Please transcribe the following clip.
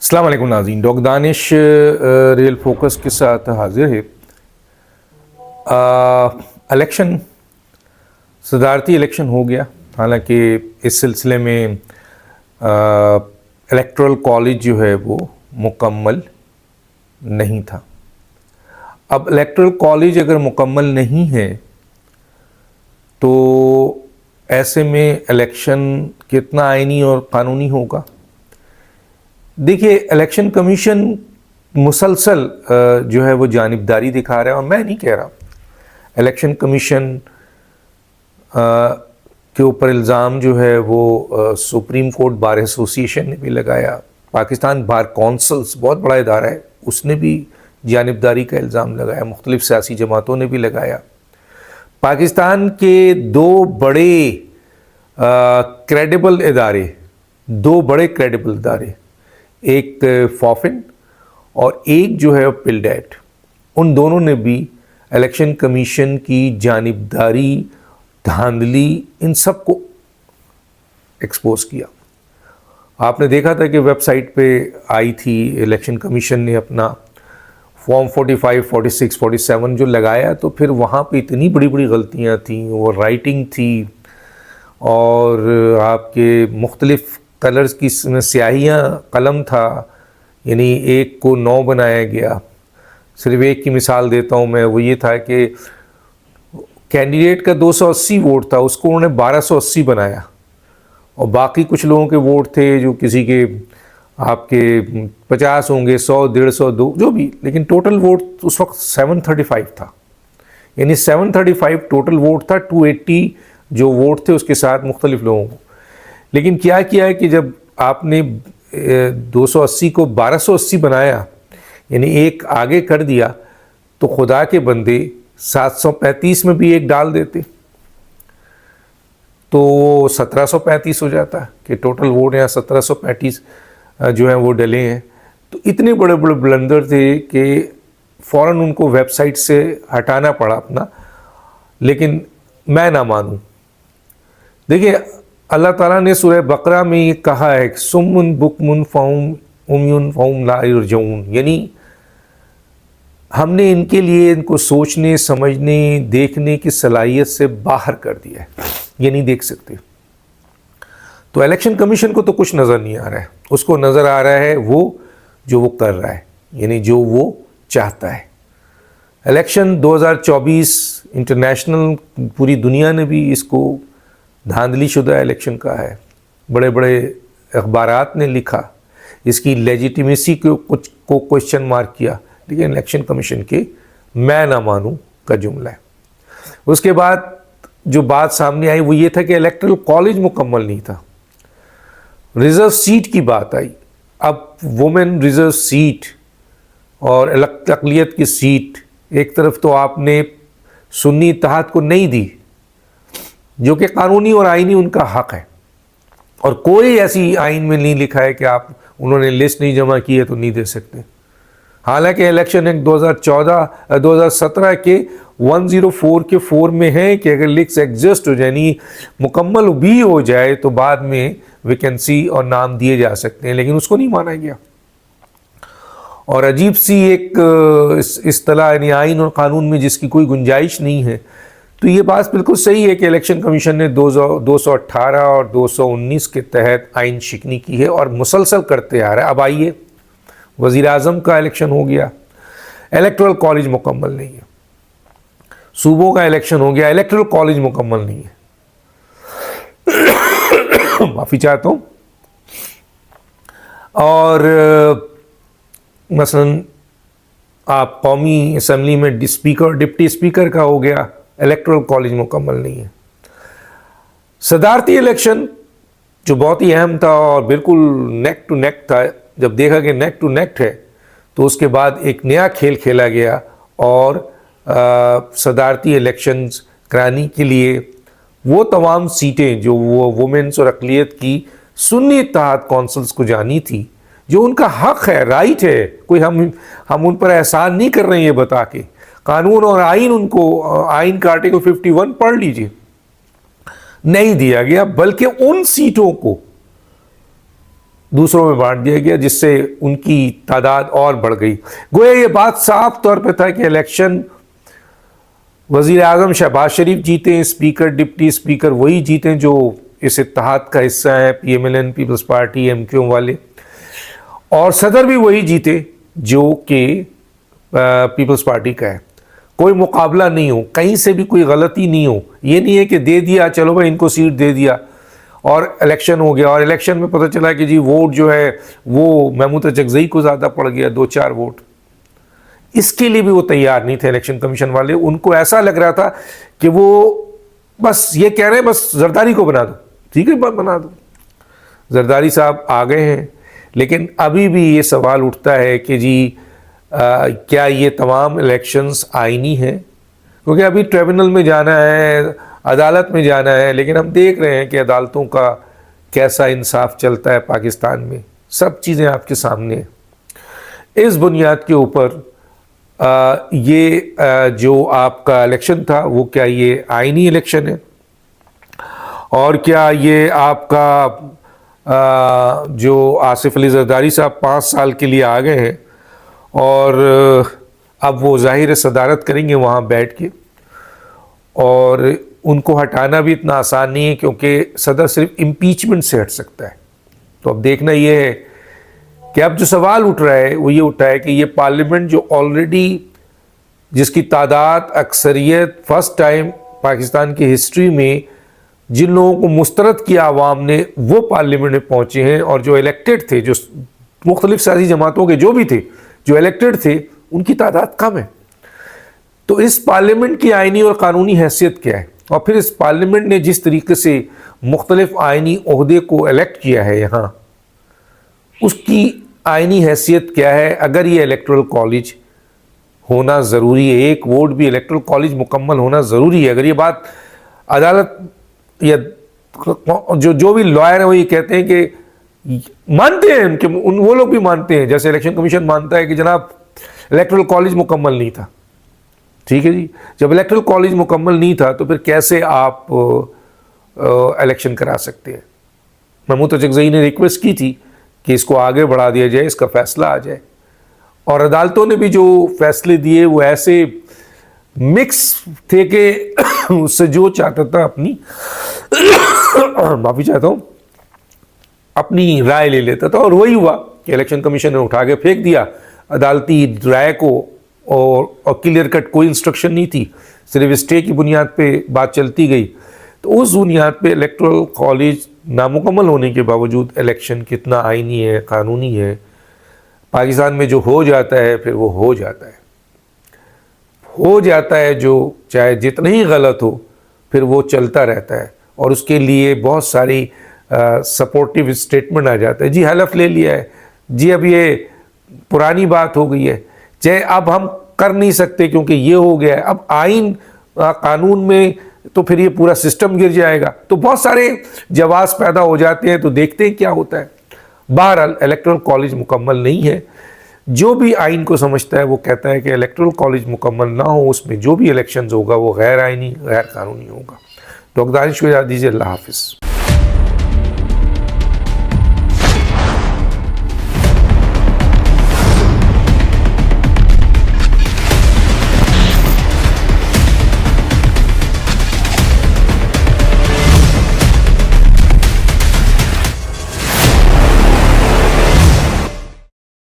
अस्सलाम वालेकुम नाज़रीन, डॉक्टर दानिश रियल फोकस के साथ हाजिर है। इलेक्शन, सदारती इलेक्शन हो गया। हालांकि इस सिलसिले में इलेक्टोरल कॉलेज जो है वो मुकम्मल नहीं था। अब इलेक्टोरल कॉलेज अगर मुकम्मल नहीं है तो ऐसे में इलेक्शन कितना आइनी और कानूनी होगा। देखिए, इलेक्शन कमीशन मुसलसल जो है वो जानिबदारी दिखा रहा है, और मैं नहीं कह रहा। इलेक्शन कमीशन के ऊपर इल्ज़ाम जो है वो सुप्रीम कोर्ट बार एसोसिएशन ने भी लगाया। पाकिस्तान बार कौंसल्स बहुत बड़ा इदारा है, उसने भी जानिबदारी का इल्ज़ाम लगाया। मुख्तलिफ सियासी जमातों ने भी लगाया। पाकिस्तान के दो बड़े क्रेडिबल इदारे, एक फॉफिन और एक जो है पिलडेट, उन दोनों ने भी इलेक्शन कमीशन की जानिबदारी, धांधली, इन सब को एक्सपोज किया। आपने देखा था कि वेबसाइट पे आई थी, इलेक्शन कमीशन ने अपना फॉर्म 45, 46, 47 जो लगाया, तो फिर वहाँ पे इतनी बड़ी बड़ी गलतियाँ थी। वो राइटिंग थी और आपके मुख्तलिफ कलर्स की स्याहियाँ कलम था, यानी एक को 9 बनाया गया। सिर्फ एक की मिसाल देता हूँ मैं, वो ये था कि कैंडिडेट का 280 वोट था, उसको उन्होंने 1280 बनाया, और बाकी कुछ लोगों के वोट थे जो किसी के आपके 50 होंगे, 100, 150, 2 जो भी, लेकिन टोटल वोट उस वक्त 735 था। यानी 735 टोटल वोट था, 280 जो वोट थे उसके साथ मुख्तलिफ लोगों को। लेकिन क्या किया है कि जब आपने 280 को 1280 बनाया, यानी एक आगे कर दिया, तो खुदा के बंदे 735 में भी एक डाल देते तो 1735 हो जाता कि टोटल वोट यहाँ 1735 जो है वो डले हैं। तो इतने बड़े बड़े ब्लंडर थे कि फ़ौरन उनको वेबसाइट से हटाना पड़ा अपना। लेकिन मैं ना मानूं। देखिए, अल्लाह ताला ने सूरह बकरा में ये कहा है कि सुम्मुन बुकमुन फ़हुम उम्युन फ़हुम ला यरजऊन, यानी हमने इनके लिए इनको सोचने, समझने, देखने की सलाहियत से बाहर कर दिया है, ये नहीं देख सकते। तो इलेक्शन कमीशन को तो कुछ नज़र नहीं आ रहा है, उसको नज़र आ रहा है वो जो वो कर रहा है, यानी जो वो चाहता है। इलेक्शन 2024 इंटरनेशनल, पूरी दुनिया ने भी इसको धांधली शुदा इलेक्शन का है। बड़े बड़े अखबारात ने लिखा, इसकी लेजिटिमेसी को क्वेश्चन मार्क किया, लेकिन इलेक्शन कमीशन के मैं ना मानूं का जुमला है। उसके बाद जो बात सामने आई वो ये था कि इलेक्टोरल कॉलेज मुकम्मल नहीं था। रिज़र्व सीट की बात आई। अब वुमेन रिज़र्व सीट और अक़लियत की सीट, एक तरफ तो आपने सुन्नी इत्तेहाद को नहीं दी, जो कि कानूनी और आईनी उनका हक है, और कोई ऐसी आइन में नहीं लिखा है कि आप उन्होंने लिस्ट नहीं जमा की है तो नहीं दे सकते। हालांकि इलेक्शन एक्ट 2017 के 104 के 4 में है कि अगर लिस्ट एग्जिस्ट हो जाए, यानी मुकम्मल भी हो जाए, तो बाद में वैकेंसी और नाम दिए जा सकते हैं, लेकिन उसको नहीं माना गया। और अजीब सी एक इस्तिलाह, यानी आइन और कानून में जिसकी कोई गुंजाइश नहीं है। तो ये बात बिल्कुल सही है कि इलेक्शन कमीशन ने 218 और 219 के तहत आइन शिकनी की है और मुसलसल करते आ रहा है। अब आइए, वज़ीर आज़म का इलेक्शन हो गया, इलेक्टोरल कॉलेज मुकम्मल नहीं है। सूबों का इलेक्शन हो गया, इलेक्टोरल कॉलेज मुकम्मल नहीं है। माफ़ी चाहता हूँ। और मसलन आप कौमी असम्बली में डिप्टी स्पीकर का हो गया, इलेक्टोरल कॉलेज मुकम्मल नहीं है। सदारती इलेक्शन जो बहुत ही अहम था और बिल्कुल नेक टू नेक था, जब देखा कि नेक टू नेक है, तो उसके बाद एक नया खेल खेला गया और सदारती इलेक्शंस कराने के लिए वो तमाम सीटें जो वो वुमेन्स और अक़लियत की सुन्नी इत्तेहाद कौंसल्स को जानी थी, जो उनका हक है, राइट है, कोई हम उन पर एहसान नहीं कर रहे हैं ये बता के। कानून और आइन, उनको आइन का आर्टिकल 51 पढ़ लीजिए, नहीं दिया गया, बल्कि उन सीटों को दूसरों में बांट दिया गया, जिससे उनकी तादाद और बढ़ गई। गोया ये बात साफ तौर पे था कि इलेक्शन वज़ीर आज़म शहबाज शरीफ जीते, स्पीकर डिप्टी स्पीकर वही जीते जो इस इत्तेहाद का हिस्सा है, PMLN पीपल्स पार्टी MQ वाले, और सदर भी वही जीते जो कि पीपल्स पार्टी का है। कोई मुकाबला नहीं हो, कहीं से भी कोई गलती नहीं हो। ये नहीं है कि दे दिया, चलो भाई इनको सीट दे दिया और इलेक्शन हो गया, और इलेक्शन में पता चला कि जी वोट जो है वो महमूद अचकज़ई को ज़्यादा पड़ गया, 2-4 वोट। इसके लिए भी वो तैयार नहीं थे इलेक्शन कमीशन वाले। उनको ऐसा लग रहा था कि वो बस ये कह रहे हैं बस जरदारी को बना दो, ठीक है बना दो। जरदारी साहब आ गए हैं, लेकिन अभी भी ये सवाल उठता है कि जी क्या ये तमाम इलेक्शंस आईनी हैं? क्योंकि अभी ट्रिब्यूनल में जाना है, अदालत में जाना है, लेकिन हम देख रहे हैं कि अदालतों का कैसा इंसाफ चलता है पाकिस्तान में। सब चीज़ें आपके सामने हैं। इस बुनियाद के ऊपर ये जो आपका इलेक्शन था वो क्या ये आईनी इलेक्शन है, और क्या ये आपका जो आसिफ अली जरदारी साहब 5 साल के लिए आ गए हैं और अब वो ज़ाहिर सदारत करेंगे वहाँ बैठ के, और उनको हटाना भी इतना आसान नहीं है क्योंकि सदर सिर्फ इम्पीचमेंट से हट सकता है। तो अब देखना ये है कि अब जो सवाल उठ रहा है वो ये उठा है कि ये पार्लियामेंट जो ऑलरेडी जिसकी तादाद अक्सरियत फर्स्ट टाइम पाकिस्तान की हिस्ट्री में जिन लोगों को मुस्तरद किया आवाम ने, वो पार्लियामेंट में पहुँचे हैं, और जो इलेक्टेड थे, जो मुख्तलिफ सियासी जमातों के जो भी थे जो इलेक्टेड थे, उनकी तादाद कम है। तो इस पार्लियामेंट की आइनी और कानूनी हैसियत क्या है, और फिर इस पार्लियामेंट ने जिस तरीके से मुख्तलिफ आइनी ओहदे को इलेक्ट किया है यहाँ, उसकी आइनी हैसियत क्या है? अगर ये इलेक्टोरल कॉलेज होना ज़रूरी है, एक वोट भी इलेक्टोरल कॉलेज मुकम्मल होना ज़रूरी है। अगर ये बात अदालत या जो भी लॉयर हैं वो ये कहते हैं कि मानते हैं उनके वो लोग भी मानते हैं, जैसे इलेक्शन कमीशन मानता है कि जनाब इलेक्टोरल कॉलेज मुकम्मल नहीं था, ठीक है जी। जब इलेक्टोरल कॉलेज मुकम्मल नहीं था तो फिर कैसे आप इलेक्शन करा सकते हैं? महमूद अचकज़ई ने रिक्वेस्ट की थी कि इसको आगे बढ़ा दिया जाए, इसका फैसला आ जाए, और अदालतों ने भी जो फैसले दिए वो ऐसे मिक्स थे कि उससे जो चाहता था अपनी माफ़ी चाहता हूँ, अपनी राय ले लेता था, और वही हुआ कि इलेक्शन कमीशन ने उठा के फेंक दिया अदालती राय को, और क्लियर कट कोई इंस्ट्रक्शन नहीं थी, सिर्फ स्टे की बुनियाद पे बात चलती गई। तो उस बुनियाद पे इलेक्टोरल कॉलेज नामुकम्मल होने के बावजूद इलेक्शन कितना आइनी है, कानूनी है, पाकिस्तान में जो हो जाता है फिर वो हो जाता है, जो चाहे जितना ही गलत हो फिर वो चलता रहता है, और उसके लिए बहुत सारी सपोर्टिव स्टेटमेंट आ जाता है। जी हलफ ले लिया है, जी अब ये पुरानी बात हो गई है, चाहे अब हम कर नहीं सकते क्योंकि ये हो गया है, अब आइन कानून में तो फिर ये पूरा सिस्टम गिर जाएगा। तो बहुत सारे जवाब पैदा हो जाते हैं, तो देखते हैं क्या होता है। बहरहाल इलेक्टोरल कॉलेज मुकम्मल नहीं है। जो भी आइन को समझता है वो कहता है कि इलेक्टोरल कॉलेज मुकम्मल ना हो, उसमें जो भी इलेक्शंस होगा वो गैर आइनी, गैर कानूनी होगा। डॉक्टर दानिश को इजाज़त दीजिए। अल्लाह हाफिज़।